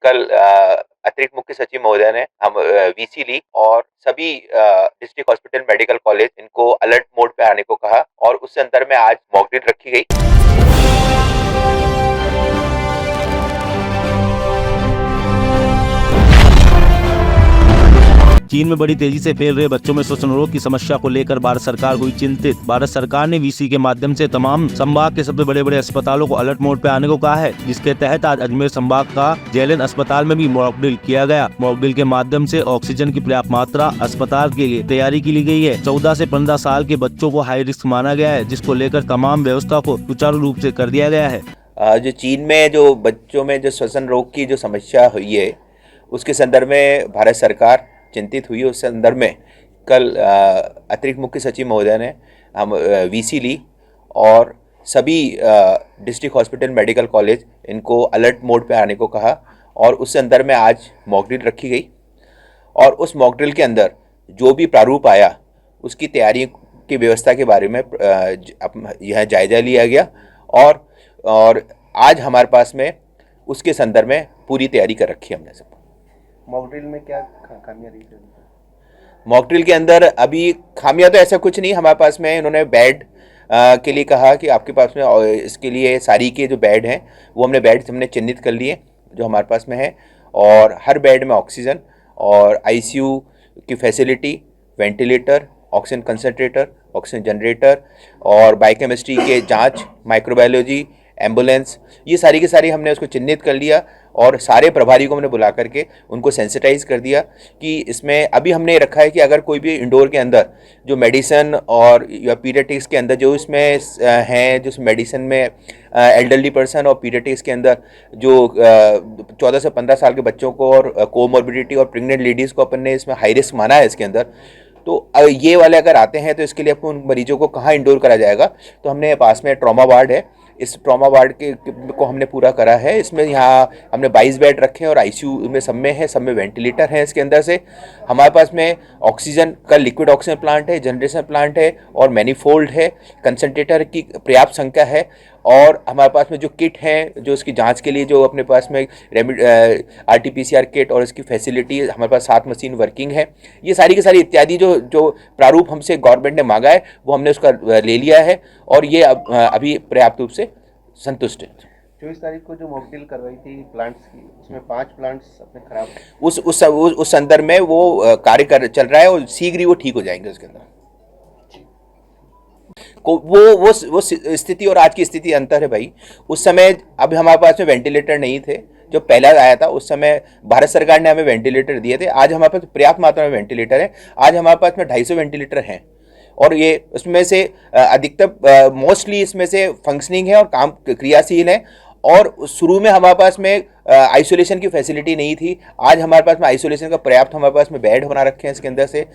कल अतिरिक्त मुख्य सचिव महोदय ने हम वीसी ली और सभी डिस्ट्रिक्ट हॉस्पिटल मेडिकल कॉलेज इनको अलर्ट मोड पे आने को कहा और उस संदर्भ में आज मॉक ड्रिल रखी गई। चीन में बड़ी तेजी से फैल रहे बच्चों में श्वसन रोग की समस्या को लेकर भारत सरकार हुई चिंतित। भारत सरकार ने वीसी के माध्यम से तमाम संभाग के सबसे बड़े अस्पतालों को अलर्ट मोड पे आने को कहा है, जिसके तहत आज अजमेर संभाग का जेएलएन अस्पताल में भी मॉक ड्रिल किया गया। मॉक ड्रिल के माध्यम से ऑक्सीजन की पर्याप्त मात्रा अस्पताल के लिए तैयारी की ली गई है। 14 से 15 साल के बच्चों को हाई रिस्क माना गया है, जिसको लेकर तमाम व्यवस्था को सुचारू रूप से कर दिया गया है। जो चीन में जो बच्चों में जो श्वसन रोग की जो समस्या हुई है, उसके संदर्भ में भारत सरकार चिंतित हुई। उस संदर्भ में कल अतिरिक्त मुख्य सचिव महोदय ने हम वीसी ली और सभी डिस्ट्रिक्ट हॉस्पिटल मेडिकल कॉलेज इनको अलर्ट मोड पे आने को कहा और उस संदर्भ में आज मॉक ड्रिल रखी गई और उस मॉक ड्रिल के अंदर जो भी प्रारूप आया उसकी तैयारी की व्यवस्था के बारे में यह जायजा लिया गया और आज हमारे पास में उसके संदर्भ में पूरी तैयारी कर रखी है हमने सब। मॉक ड्रिल में क्या खामियां रही थी? मॉक ड्रिल के अंदर अभी खामियां तो ऐसा कुछ नहीं हमारे पास में। इन्होंने बेड के लिए कहा कि आपके पास में इसके लिए सारी के जो बेड हैं वो हमने चिन्हित कर लिए जो हमारे पास में है और हर बेड में ऑक्सीजन और आईसीयू की facility, ventilator, oxygen concentrator, oxygen generator और बायोकेमिस्ट्री के जांच, माइक्रोबायोलॉजी, एम्बुलेंस, ये सारी की सारी हमने उसको चिन्हित कर लिया और सारे प्रभारी को हमने बुला करके उनको सेंसिटाइज कर दिया कि इसमें अभी हमने रखा है कि अगर कोई भी इंडोर के अंदर जो मेडिसिन और या पीडियाट्रिक्स के अंदर जो इसमें हैं, जो मेडिसिन में एल्डरली पर्सन और पीडियाट्रिक्स के अंदर जो 14 से 15 साल के बच्चों को और कोमॉर्बिडिटी और प्रेग्नेंट लेडीज़ को अपन ने इसमें हाई रिस्क माना है इसके अंदर, तो ये वाले अगर आते हैं तो इसके लिए आपको उन मरीजों को कहाँ इंडोर करा जाएगा। तो हमने पास में ट्रॉमा वार्ड है, इस ट्रॉमा वार्ड को हमने पूरा करा है। इसमें यहाँ हमने 22 बेड रखे हैं और आईसीयू में सब में है, सब में वेंटिलेटर है। इसके अंदर से हमारे पास में ऑक्सीजन का लिक्विड ऑक्सीजन प्लांट है, जनरेशन प्लांट है और मैनीफोल्ड है, कंसंट्रेटर की पर्याप्त संख्या है और हमारे पास में जो किट है जो इसकी जांच के लिए जो अपने पास में RT-PCR किट और इसकी फैसिलिटी हमारे पास 7 मशीन वर्किंग है। ये सारी की सारी इत्यादि जो प्रारूप हमसे गवर्नमेंट ने मांगा है वो हमने उसका ले लिया है और ये अभी पर्याप्त रूप से संतुष्ट है। 24 तारीख को जो मॉक ड्रिल करवाई थी प्लांट्स की, उसमें 5 प्लांट्स अपने खराब उस संदर्भ में वो कार्य चल रहा है और शीघ्र ही वो ठीक हो जाएंगे। उसके अंदर वो स्थिति और आज की स्थिति अंतर है भाई। उस समय अब हमारे पास में वेंटिलेटर नहीं थे, जो पहला आया था उस समय भारत सरकार ने हमें वेंटिलेटर दिए थे। आज हमारे पास पर्याप्त मात्रा में वेंटिलेटर है। आज हमारे पास में 250 वेंटिलेटर हैं और ये उसमें से अधिकतर मोस्टली इसमें से फंक्शनिंग है और काम क्रियाशील है। और शुरू में हमारे पास में आइसोलेशन की फैसिलिटी नहीं थी, आज हमारे पास में आइसोलेशन का पर्याप्त हमारे पास में बेड बना रखे हैं इसके अंदर से।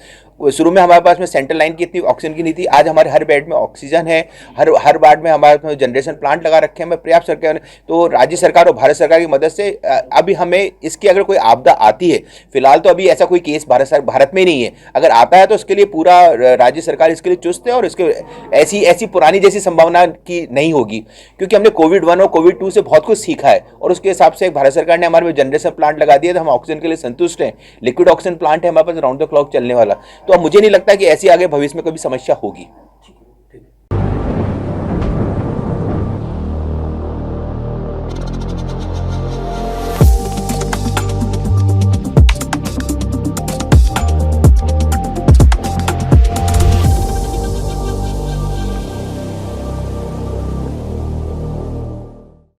शुरू में हमारे पास में सेंट्रल लाइन की इतनी ऑक्सीजन की नहीं थी, आज हमारे हर बेड में ऑक्सीजन है, हर वार्ड में हमारे पास जनरेशन प्लांट लगा रखे हैं। पर्याप्त सरकार ने तो राज्य सरकार और भारत सरकार की मदद से अभी हमें इसकी अगर कोई आपदा आती है, फिलहाल तो अभी ऐसा कोई केस भारत में नहीं है, अगर आता है तो उसके लिए पूरा राज्य सरकार इसके लिए चुस्त है और इसके ऐसी पुरानी जैसी संभावना की नहीं होगी, क्योंकि हमने कोविड-1 और कोविड-2 से बहुत कुछ सीखा है और उसके हिसाब से भारत सरकार ने हमारे जनरेशन प्लांट लगा दिया तो हम ऑक्सीजन के लिए संतुष्ट हैं। लिक्विड ऑक्सीजन प्लांट है हमारे पास राउंड द क्लॉक चलने वाला, तो अब मुझे नहीं लगता कि ऐसी आगे भविष्य में कभी समस्या होगी।